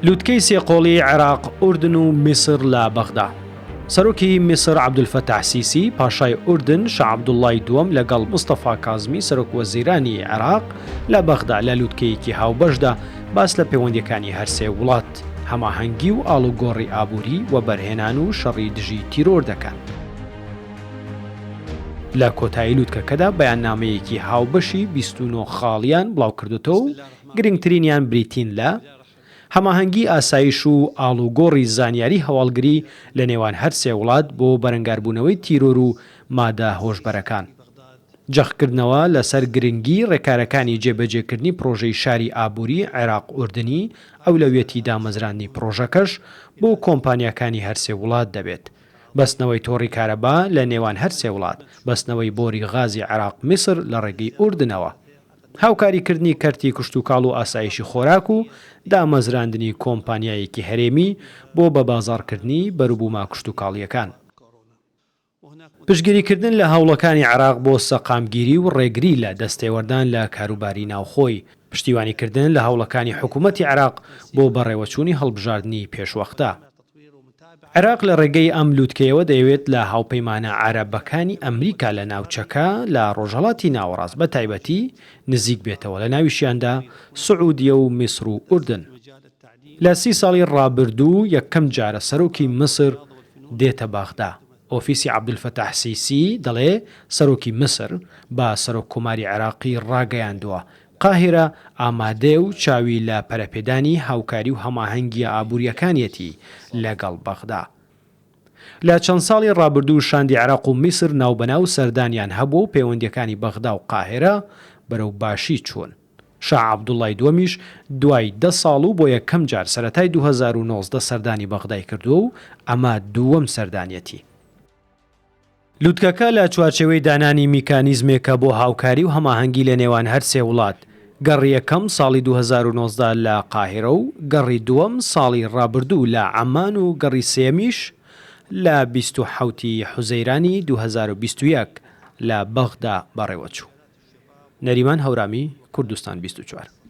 لوتکەی سێقۆڵی عێراق، ئوردن و میسر لە بەغدا. سەرۆکی میسر عەبدولفەتاح سیسی پاشای ئوردن شا عەبدوڵڵای دووەم لەگەڵ مستەفا کازمی سەرۆک وەزیرانی عێراق لە بەغدا لە لوتکەیەکی هاوبەشدا باس لە پەیوەندیەکانی هەرسێ وڵات هەماهەنگی و ئاڵوگۆڕی ئابووری و بەرهێنان و شەڕی دژی تیرۆر دەکەن. لە کۆتایی لوتکەکەدا بەیاننامەیەکی هاوبەشی 29 خاڵیان بڵاوکردوتەوە و گرنگترینیان بریتین لە هەماهەنگی ئاسایش و ئاڵوگۆڕی زانیاری هەواڵگری لە نێوان هەر سێ وڵات بۆ بەرەنگاربوونەوەی تیرۆر و مادە هۆشبەرەکان، جەخکردنەوە لەسەر گرنگی ڕێکارەکانی جێبەجێکردنی پرۆژەی شاری ئابووری عێراق ئوردنی ئەولەویەتی دامەزراندنی پرۆژەکەش بۆ کۆمپانیاکانی هەر سێ وڵات دەبێت، بەستنەوەی تۆڕی کارەبا لە نێوان هەر سێ وڵات، بەستنەوەی بۆری غازی عێراق میسر لە ڕێگەی ئوردنەوە، هاوکاریکردنی کەرتی کشتوکاڵ و ئاسایشی خۆراک و دامەزراندنی کۆمپانیایەکی هەرێمی بۆ بە بازاڕکردنی بەروبووما کشتوکاڵیەکان. پشتگیریکردن لە هەوڵەکانی عێراق بۆ سەقامگیری و ڕێگری لە دەستێوەردان لە کاروباری ناوخۆی، پشتیوانیکردن لە هەوڵەکانی حکوومەتی عێراق بۆ بەڕێوەچوونی هەڵبژاردننی پێشوەختە. عێراق لە ڕێگەی ئەم لوتکەیەوە دەیەوێت لە هاوپەیمانە عەرەبەکانی ئەمریکا لە ناوچەکە لە ڕۆژهەڵاتی ناوەڕاست بە تایبەتی نزیک بێتەوە، لە ناویشیاندا سعودیە و میسر و ئوردن. لە 30 ساڵی ڕابردوو یەکەم جارە سەرۆکی مسر دێتە بەغدا. ئۆفیسی عەبدولفەتاح سیسی دەڵێ سەرۆکی مسر با سەرۆک کۆماری عێراقی ڕاگەیاندووە قاهیرە ئامادە و چاوی لە پەرەپێدانی هاوکاری و هەماهەنگی ئابووریەکانیەتی لەگەڵ بەغدا. لە چەند ساڵی ڕابردوو شاندی عێراق و میسر ناوبەناو سەردانیان هەبوو و پەیوەندیەکانی بەغدا و قاهیرە بەرەو باشی چوون. شا عەبدوڵڵای دووەمیش دوای 10 ساڵ و بۆ یەکەم جار سەرەتای 2019 سەردانی بەغدای کردووە و ئەمە دووەم سەردانیەتی. لوتکەکە لە چوارچێوەی دانانی میکانیزمێکە بۆ هاوکاری و هەماهەنگی لە نێوان هەر سێ وڵات، گەڕی یەکەم ساڵی 2019 لە قاهیرە و گەڕی دووەم ساڵی ڕابردوو لە عەمان و گەڕی سێمیش لە 27 حوزەیرانی 2021 لە بەغدا بەڕێوەچوو. نەریمان هەورامی، کوردستان 24.